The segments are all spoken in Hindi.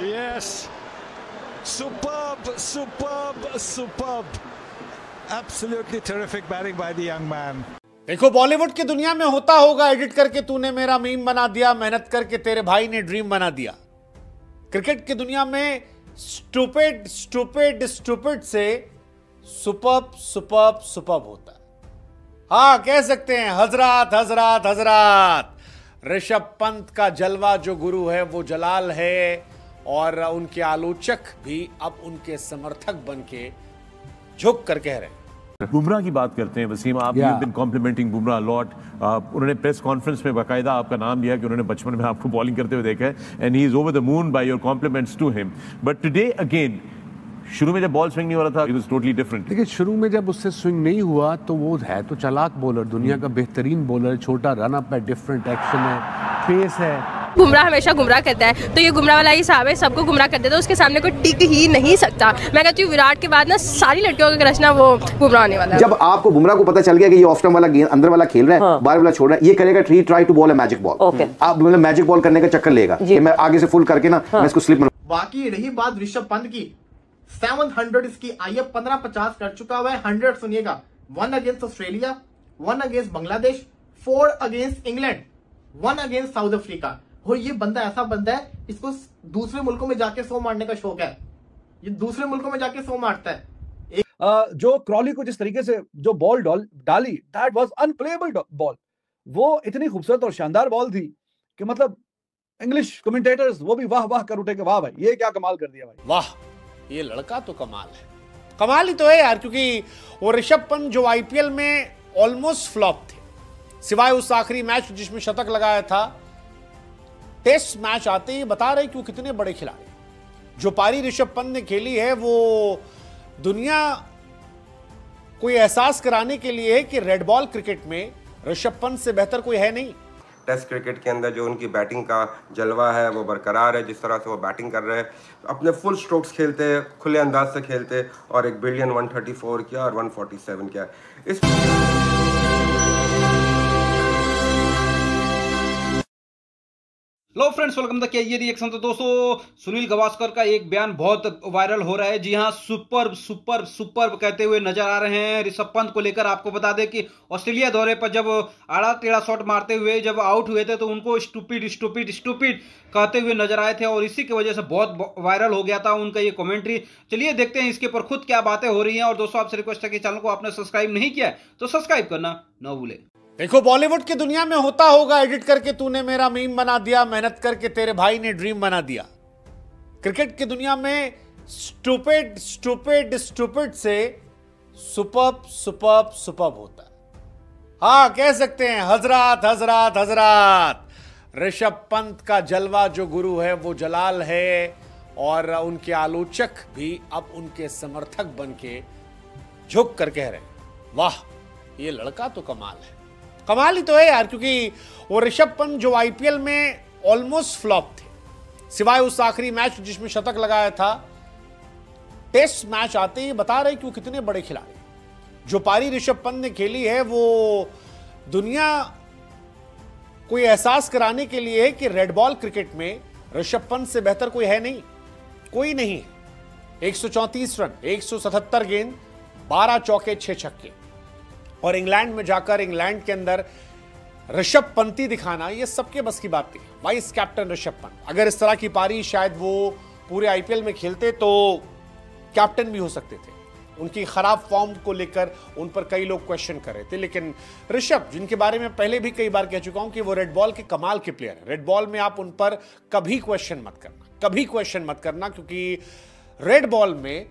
Yes. Superb. Absolutely terrific batting by the young man. देखो, बॉलीवुड की दुनिया में होता होगा एडिट करके तूने मेरा मीम बना दिया, मेहनत करके तेरे भाई ने ड्रीम बना दिया। क्रिकेट की दुनिया में स्टूपिड से सुपर्ब होता है। हाँ, कह सकते हैं हजरात ऋषभ पंत का जलवा जो गुरु है वो जलाल है, और उनके आलोचक भी अब उनके समर्थक बन के झुक कर कह रहे हैं। बुमराह की बात करते हैं वसीम, आप you been complimenting Bumrah lot. उन्होंने प्रेस कॉन्फ्रेंस में बाकायदा आपका नाम लिया कि उन्होंने बचपन में आपको बॉलिंग करते हुए देखा है, and he is over the moon by your compliments to him. But today again, शुरू में जब बॉल स्विंग नहीं हो रहा था, इट वाज टोटली डिफरेंट। देखिए, शुरू में जब उससे स्विंग नहीं हुआ तो वो है तो चालाक बॉलर, दुनिया का बेहतरीन बॉलर, छोटा रन अप है, डिफरेंट एक्शन है, पेस है। बुमराह हमेशा गुमराह करता है, तो ये गुमराह वाला ही साहब है, सबको गुमराह कर देता है, उसके सामने कोई टिक ही नहीं सकता। मैं कहती हूँ विराट के बाद ना सारी लड़कियों का क्रश ना वो बुमराह होने वाला है। जब आपको बुमराह को पता चल गया कि ये ऑफ स्टंप वाला गेंद अंदर वाला खेल रहा है, बाहर वाला छोड़ रहा है, ये करेगा try to bowl a magic ball. आप मतलब मैजिक बॉल करने का चक्कर लेगा कि मैं आगे से फुल करके ना मैं इसको स्लिप। बाकी रही बात ऋषभ पंत की, 700 इसकी आई है, 15-50 कर चुका हुआ है। 100 सुनिएगा, 1 against Australia, 1 against Bangladesh, 4 against England, 1 against south Africa. और ये बंदा ऐसा बंदा है, इसको दूसरे मुल्कों में जाके 100 मारने का शौक है, ये दूसरे मुल्कों में जाके 100 मारता है। जो क्रॉली को जिस तरीके से जो बॉल डाली, दैट वाज अनप्लेएबल बॉल। वो इतनी खूबसूरत और शानदार बॉल थी कि मतलब इंग्लिश कमेंटेटर्स वो भी वाह वाह कर उठे कि वाह भाई, ये क्या कमाल कर दिया भाई, वाह ये लड़का तो कमाल है। कमाल ही तो है यार, क्योंकि वो ऋषभ पंत जो आईपीएल में ऑलमोस्ट फ्लॉप थे, सिवाय उस आखिरी मैच जिसमें शतक लगाया था, टेस्ट मैच आते ही बता रहे कि वो कितने बड़े खिलाड़ी। जो पारी ऋषभ पंत ने खेली है वो दुनिया को एहसास कराने के लिए है कि रेड बॉल क्रिकेट में ऋषभ पंत से बेहतर कोई है नहीं। टेस्ट क्रिकेट के अंदर जो उनकी बैटिंग का जलवा है वो बरकरार है। जिस तरह से वो बैटिंग कर रहे हैं, अपने फुल स्ट्रोक्स खेलते हैं, खुले अंदाज से खेलते, और 1 बिलियन 134 किया और 147 किया। इस लो फ्रेंड्स, वेलकम द ये रिएक्शन। तो दोस्तों, सुनील गावस्कर का एक बयान बहुत वायरल हो रहा है। जी हाँ, सुपर्ब कहते हुए नजर आ रहे हैं ऋषभ पंत को लेकर। आपको बता दें कि ऑस्ट्रेलिया दौरे पर जब आड़ा टेढ़ा शॉट मारते हुए जब आउट हुए थे तो उनको स्टूपिड कहते हुए नजर आए थे, और इसी की वजह से बहुत वायरल हो गया था उनका ये कमेंट्री। चलिए देखते हैं इसके ऊपर खुद क्या बातें हो रही हैं। और दोस्तों, आपसे रिक्वेस्ट है कि चैनल को आपने सब्सक्राइब नहीं किया है तो सब्सक्राइब करना न भूलें। देखो, बॉलीवुड की दुनिया में होता होगा एडिट करके तूने मेरा मीम बना दिया, मेहनत करके तेरे भाई ने ड्रीम बना दिया। क्रिकेट की दुनिया में स्टूपिड से सुपर्ब होता है। हाँ, कह सकते हैं हजरात ऋषभ पंत का जलवा जो गुरु है वो जलाल है, और उनके आलोचक भी अब उनके समर्थक बन के झुक कर कह रहे हैं, वाह ये लड़का तो कमाल है। कमाल ही तो है यार, क्योंकि वो ऋषभ पंत जो आईपीएल में ऑलमोस्ट फ्लॉप थे, सिवाय उस आखिरी मैच जिसमें शतक लगाया था, टेस्ट मैच आते ही बता रहे कि वो कितने बड़े खिलाड़ी। जो पारी ऋषभ पंत ने खेली है वो दुनिया को एहसास कराने के लिए है कि रेड बॉल क्रिकेट में ऋषभ पंत से बेहतर कोई है नहीं, कोई नहीं है। 134 रन, 177 गेंद, 12 चौके 6 छक्के, और इंग्लैंड में जाकर इंग्लैंड के अंदर ऋषभ पंती दिखाना, ये सबके बस की बात थी। वाइस कैप्टन ऋषभ पंत, अगर इस तरह की पारी शायद वो पूरे आईपीएल में खेलते तो कैप्टन भी हो सकते थे। उनकी खराब फॉर्म को लेकर उन पर कई लोग क्वेश्चन कर रहे थे, लेकिन ऋषभ, जिनके बारे में पहले भी कई बार कह चुका हूं कि वो रेड बॉल के कमाल के प्लेयर है, रेड बॉल में आप उन पर कभी क्वेश्चन मत करना, क्योंकि रेड बॉल में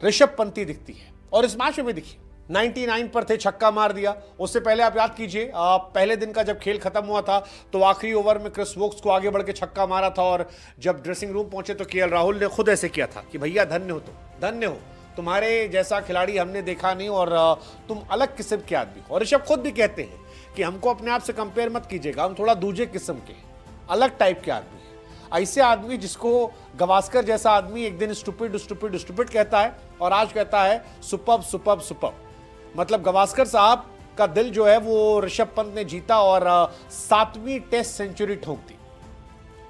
ऋषभ पंती दिखती है, और इस मैच में दिखी। 99 पर थे, छक्का मार दिया। उससे पहले आप याद कीजिए, पहले दिन का जब खेल खत्म हुआ था तो आखिरी ओवर में क्रिस वोक्स को आगे बढ़ के छक्का मारा था, और जब ड्रेसिंग रूम पहुंचे तो केएल राहुल ने खुद ऐसे किया था कि भैया धन्य हो, तुम्हारे जैसा खिलाड़ी हमने देखा नहीं, और तुम अलग किस्म के आदमी हो। और ऋषभ खुद भी कहते हैं कि हमको अपने आप से कंपेयर मत कीजिएगा, हम थोड़ा दूसरे किस्म के, अलग टाइप के आदमी हैं। ऐसे आदमी जिसको गावस्कर जैसा आदमी एक दिन स्टूपिड कहता है, और आज कहता है सुपर्ब। मतलब गावस्कर साहब का दिल जो है वो ऋषभ पंत ने जीता, और 7वीं टेस्ट सेंचुरी ठोक दी।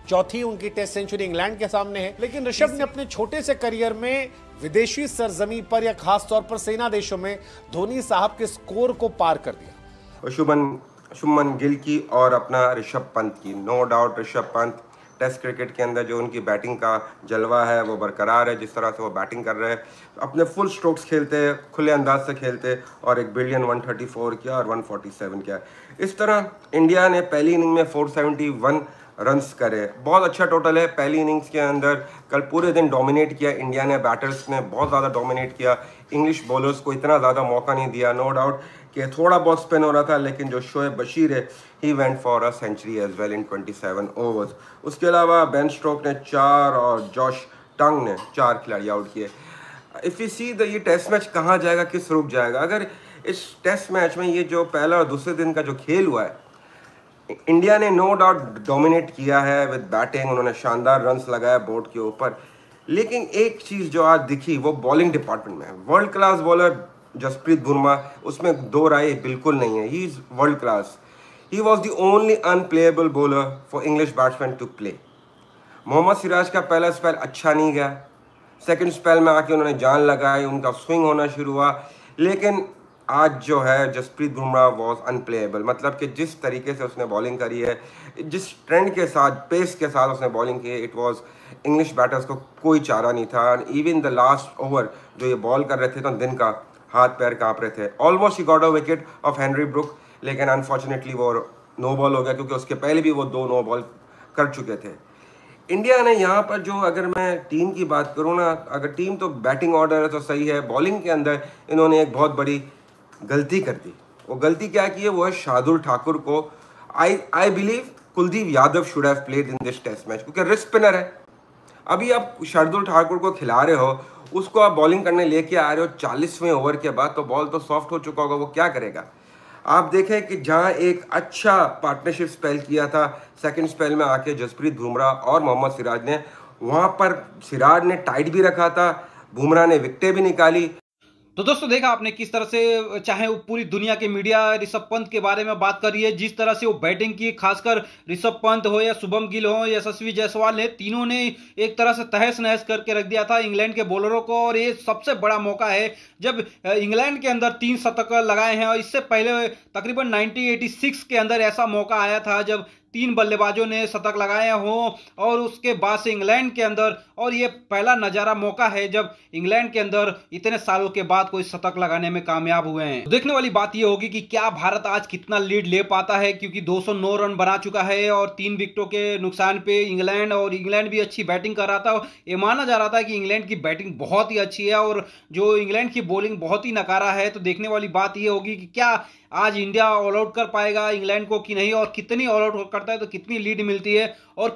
चौथी उनकी टेस्ट सेंचुरी इंग्लैंड के सामने है। लेकिन ऋषभ ने अपने छोटे से करियर में विदेशी सरजमी पर या खास तौर पर सेना देशों में धोनी साहब के स्कोर को पार कर दिया। शुभमन गिल की और अपना ऋषभ पंत की, no doubt Rishabh Pant test cricket के अंदर जो उनकी बैटिंग का जलवा है वो बरकरार है। जिस तरह से वो बैटिंग कर रहे हैं, अपने फुल स्ट्रोक्स खेलते हैं, खुले अंदाज से खेलते, और एक बिलियन 134 किया और 147 किया। इस तरह इंडिया ने पहली इनिंग में 471 रन्स करे, बहुत अच्छा टोटल है पहली इनिंग्स के अंदर। कल पूरे दिन डोमिनेट किया इंडिया ने, बैटर्स ने बहुत ज़्यादा डोमिनेट किया, इंग्लिश बॉलर्स को इतना ज़्यादा मौका नहीं दिया। नो डाउट कि थोड़ा बहुत स्पिन हो रहा था, लेकिन जो शोएब बशीर है he went for a century as well in 27 overs. उसके अलावा बेन स्टोक ने 4 और जॉश टंग ने 4 खिलाड़ी आउट किए। इफ़ यू सी ये टेस्ट मैच कहाँ जाएगा, किस रुख जाएगा। अगर इस टेस्ट मैच में ये जो पहला और दूसरे दिन का जो खेल हुआ है, इंडिया ने नो डाउट डोमिनेट किया है विद बैटिंग, उन्होंने शानदार रन्स लगाया बोर्ड के ऊपर। लेकिन एक चीज़ जो आज दिखी वो बॉलिंग डिपार्टमेंट में है। World class bowler Jasprit Bumrah, उसमें दो राय बिल्कुल नहीं है, he is world class. He was the only unplayable bowler for English batsman to play. Mohammed Siraj का पहला स्पेल अच्छा नहीं गया, सेकंड स्पेल में आके उन्होंने जान लगाई, उनका स्विंग होना शुरू हुआ। लेकिन आज जो है जसप्रीत बुमराह वॉज अनप्लेएबल, मतलब कि जिस तरीके से उसने बॉलिंग करी है, जिस ट्रेंड के साथ, पेस के साथ उसने बॉलिंग की है, इट वॉज इंग्लिश बैटर्स को कोई चारा नहीं था। इवन द लास्ट ओवर जो ये बॉल कर रहे थे तो दिन का हाथ पैर काँप रहे थे। Almost he got a wicket of Henry Brook, लेकिन अनफॉर्चुनेटली वो नो बॉल हो गया, क्योंकि उसके पहले भी वो 2 नो बॉल कर चुके थे। इंडिया ने यहाँ पर जो, अगर मैं टीम की बात करूँ ना, अगर टीम तो बैटिंग ऑर्डर है तो सही है, बॉलिंग के अंदर इन्होंने एक बहुत बड़ी गलती कर दी। वो गलती क्या की है, वो है शार्दुल ठाकुर को, I believe Kuldeep Yadav should have played in this test match, क्योंकि रिस्क स्पिनर है। अभी आप शार्दुल ठाकुर को खिला रहे हो, उसको आप बॉलिंग करने लेके आ रहे हो 40वें ओवर के बाद, तो बॉल तो सॉफ्ट हो चुका होगा, वो क्या करेगा। आप देखें कि जहां एक अच्छा पार्टनरशिप स्पेल किया था सेकंड स्पेल में आके जसप्रीत बुमराह और मोहम्मद सिराज ने, वहां पर सिराज ने टाइट भी रखा था, बुमराह ने विकेटें भी निकाली। तो दोस्तों देखा आपने किस तरह से, चाहे वो पूरी दुनिया के मीडिया ऋषभ पंत के बारे में बात कर रही है, जिस तरह से वो बैटिंग की, खासकर ऋषभ पंत हो या शुभम गिल हो या यशस्वी जायसवाल ने, तीनों ने एक तरह से तहस नहस करके रख दिया था इंग्लैंड के बॉलरों को। और ये सबसे बड़ा मौका है जब इंग्लैंड के अंदर 3 शतक लगाए हैं, और इससे पहले तकरीबन 1986 के अंदर ऐसा मौका आया था जब 3 बल्लेबाजों ने शतक लगाए हों, और उसके बाद से इंग्लैंड के अंदर, और ये पहला नजारा मौका है जब इंग्लैंड के अंदर इतने सालों के बाद कोई शतक लगाने में कामयाब हुए हैं। देखने वाली बात ये होगी कि क्या भारत आज कितना लीड ले पाता है, क्योंकि 209 रन बना चुका है और 3 विकेटों के नुकसान पे इंग्लैंड, और इंग्लैंड भी अच्छी बैटिंग कर रहा था। ये माना जा रहा था कि इंग्लैंड की बैटिंग बहुत ही अच्छी है और जो इंग्लैंड की बॉलिंग बहुत ही नकारा है। तो देखने वाली बात ये होगी कि क्या आज इंडिया ऑल आउट कर पाएगा इंग्लैंड को कि नहीं, और कितनी ऑल आउट करता है तो कितनी लीड मिलती है, और